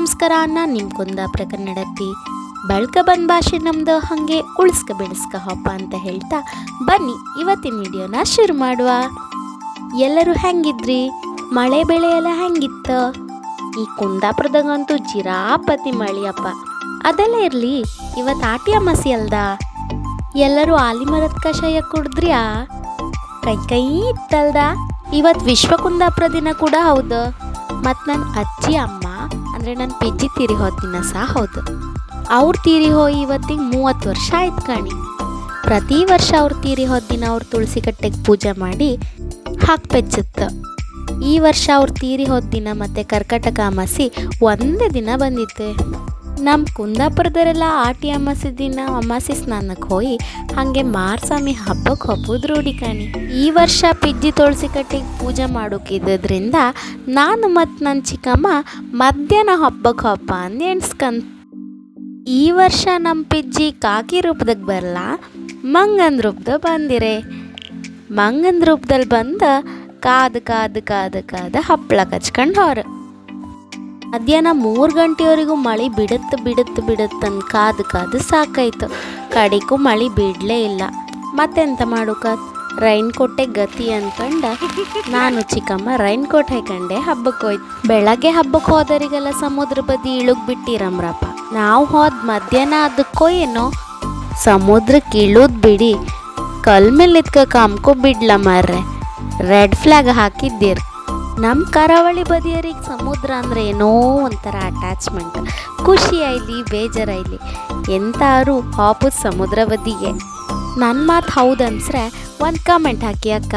ನಮಸ್ಕಾರ. ನಾನು ನಿಮ್ಮ ಕುಂದಾಪುರ ಕನ್ನಡತಿ. ಬೆಳ್ಕ ಬಂದ ಭಾಷೆ ನಮ್ದು, ಹಾಗೆ ಉಳಿಸ್ಕ ಬೆಳೆಸ್ಕ ಹಬ್ಬ ಅಂತ ಹೇಳ್ತಾ ಬನ್ನಿ ಇವತ್ತಿನ ವಿಡಿಯೋನ ಶುರು ಮಾಡುವ. ಎಲ್ಲರೂ ಹೆಂಗಿದ್ರಿ? ಮಳೆ ಬೆಳೆ ಎಲ್ಲ ಹೆಂಗಿತ್ತು? ಈ ಕುಂದಾಪುರದಾಗಂತೂ ಜಿರಾಪತಿ ಮಳೆಯಪ್ಪ. ಅದೆಲ್ಲ ಇರಲಿ, ಇವತ್ತು ಆಟಿ ಅಮಾಸಿ ಅಲ್ದ? ಎಲ್ಲರೂ ಆಲಿ ಮರದ ಕಷಾಯ ಕುಡಿದ್ರ್ಯಾ? ಕೈ ಇತ್ತಲ್ದ? ಇವತ್ತು ವಿಶ್ವ ಕುಂದಾಪುರ ದಿನ ಕೂಡ ಹೌದು. ಮತ್ತು ನನ್ನ ಅಜ್ಜಿ ಅಮ್ಮ ಅಂದರೆ ನನ್ನ ಪಿಜ್ಜಿ ತೀರಿ ಹೋದ ದಿನ ಸಹ ಹೌದು. ಅವ್ರು ತೀರಿ ಹೋಗಿ ಇವತ್ತಿಗೆ 30 ವರ್ಷ ಆಯ್ತು ಕಣಿ. ಪ್ರತಿ ವರ್ಷ ಅವ್ರು ತೀರಿ ಹೋದ ದಿನ ಅವ್ರು ತುಳಸಿ ಕಟ್ಟೆಗೆ ಪೂಜೆ ಮಾಡಿ ಹಾಕ್ಪೆಚ್ಚುತ್ತೆ. ಈ ವರ್ಷ ಅವ್ರು ತೀರಿ ಹೋದ ದಿನ ಮತ್ತು ಕರ್ಕಟಕ ಅಮಾಸಿ ಒಂದೇ ದಿನ ಬಂದಿತ್ತು. ನಮ್ಮ ಕುಂದಾಪುರದವರೆಲ್ಲ ಆಟಿ ಅಮಾಸಿ ದಿನ ಅಮಾಸಿ ಸ್ನಾನಕ್ಕೆ ಹೋಗಿ ಹಾಗೆ ಮಾರ್ಸ್ವಾಮಿ ಹಬ್ಬಕ್ಕೆ ಹಬ್ಬದ ರೂಢಿ ಕಾಣಿ. ಈ ವರ್ಷ ಪಿಜ್ಜಿ ತುಳಸಿ ಕಟ್ಟಿಗೆ ಪೂಜೆ ಮಾಡೋಕ್ಕಿದ್ದರಿಂದ ನಾನು ಮತ್ತು ನನ್ನ ಚಿಕ್ಕಮ್ಮ ಮಧ್ಯಾಹ್ನ ಹಬ್ಬಕ್ಕೆ ಹಬ್ಬ ಅಂದು ಎಣ್ಸ್ಕಂತ. ಈ ವರ್ಷ ನಮ್ಮ ಪಿಜ್ಜಿ ಕಾಕಿ ರೂಪದಾಗ ಬರಲ್ಲ, ಮಂಗನ ರೂಪದಾಗ ಬಂದಿರೆ. ಮಂಗನ ರೂಪದಲ್ಲಿ ಬಂದು ಕಾದು ಹಪ್ಪಳ ಕಚ್ಕೊಂಡು ಹೊರ. ಮಧ್ಯಾಹ್ನ 3 ಗಂಟೆವರೆಗೂ ಮಳೆ ಬಿಡುತ್ತಂದು ಕಾದು ಸಾಕಾಯ್ತು. ಕಡೆಗೂ ಮಳೆ ಬಿಡಲೇ ಇಲ್ಲ. ಮತ್ತೆಂತ ಮಾಡೋಕ, ರೈನ್ ಕೋಟೆ ಗತಿ ಅಂದ್ಕೊಂಡು ನಾನು ಚಿಕ್ಕಮ್ಮ ರೈನ್ ಕೋಟ್ ಹಾಕೊಂಡೆ ಹಬ್ಬಕ್ಕೆ ಹೋಯ್ತು. ಬೆಳಗ್ಗೆ ಹಬ್ಬಕ್ಕೆ ಹೋದರಿಗೆಲ್ಲ ಸಮುದ್ರ ಬದಿ ಇಳುಗ್ ಬಿಟ್ಟಿರಮ್ರಪ್ಪ. ನಾವು ಹೋದ ಮಧ್ಯಾಹ್ನ ಅದಕ್ಕೋ ಏನೋ ಸಮುದ್ರಕ್ಕೆ ಇಳುದ್ ಬಿಡಿ, ಕಲ್ ಮೇಲೆ ನಿತ್ಕ ಕಾಮ್ಕೋ ಬಿಡ್ಲ ಮಾರ್ರೆ. ರೆಡ್ ಫ್ಲಾಗ್ ಹಾಕಿದ್ದೀರಿ. ನಮ್ಮ ಕರಾವಳಿ ಬದಿಯರಿಗೆ ಸಮುದ್ರ ಅಂದರೆ ಏನೋ ಒಂಥರ ಅಟ್ಯಾಚ್ಮೆಂಟ್. ಖುಷಿ ಆಯ್ಲಿ ಬೇಜಾರಾಯ್ಲಿ ಎಂತಾರು ಹಾಪುದು ಸಮುದ್ರ ಬದಿಗೆ. ನನ್ನ ಮಾತು ಹೌದು ಅನ್ಸ್ರೆ ಒಂದು ಕಮೆಂಟ್ ಹಾಕಿ ಅಕ್ಕ.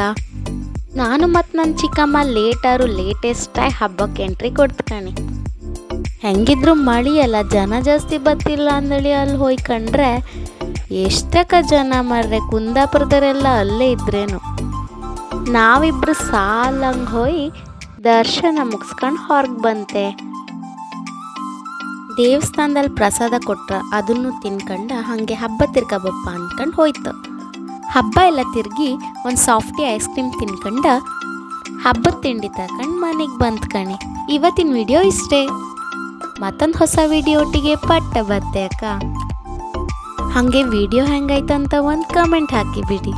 ನಾನು ಮತ್ತು ನನ್ನ ಚಿಕ್ಕಮ್ಮ ಲೇಟೆಸ್ಟಾಗಿ ಹಬ್ಬಕ್ಕೆ ಎಂಟ್ರಿ ಕೊಡ್ತ್ಕಣಿ. ಹೆಂಗಿದ್ರು ಮಳೆಯಲ್ಲ, ಜನ ಜಾಸ್ತಿ ಬತ್ತಿಲ್ಲ ಅಂದೇಳಿ ಅಲ್ಲಿ ಹೋಯ್ಕೊಂಡ್ರೆ ಎಷ್ಟಕ್ಕ ಜನ ಮಾರ್ರೆ. ಕುಂದಾಪುರದವರೆಲ್ಲ ಅಲ್ಲೇ ಇದ್ರೇನು. ನಾವಿಬ್ರು ಸಾಲಂಗೆ ಹೋಗಿ ದರ್ಶನ ಮುಗಿಸ್ಕೊಂಡು ಹೊರಗೆ ಬಂತೆ. ದೇವಸ್ಥಾನದಲ್ಲಿ ಪ್ರಸಾದ ಕೊಟ್ರ ಅದನ್ನು ತಿನ್ಕೊಂಡು ಹಾಗೆ ಹಬ್ಬ ತಿರ್ಗಬಪ್ಪ ಅಂದ್ಕೊಂಡು ಹೋಯ್ತು. ಹಬ್ಬ ಎಲ್ಲ ತಿರುಗಿ ಒಂದು ಸಾಫ್ಟಿ ಐಸ್ ಕ್ರೀಮ್ ತಿನ್ಕೊಂಡು ಹಬ್ಬದ ತಿಂಡಿ ತಗೊಂಡು ಮನೆಗೆ ಬಂತು ಕಣಿ. ಇವತ್ತಿನ ವಿಡಿಯೋ ಇಷ್ಟೇ. ಮತ್ತೊಂದು ಹೊಸ ವಿಡಿಯೋ ಒಟ್ಟಿಗೆ ಬತ್ತೆ ಅಕ್ಕ. ಹಾಗೆ ವಿಡಿಯೋ ಹೆಂಗಾಯ್ತು ಅಂತ ಒಂದು ಕಮೆಂಟ್ ಹಾಕಿ ಬಿಡಿ.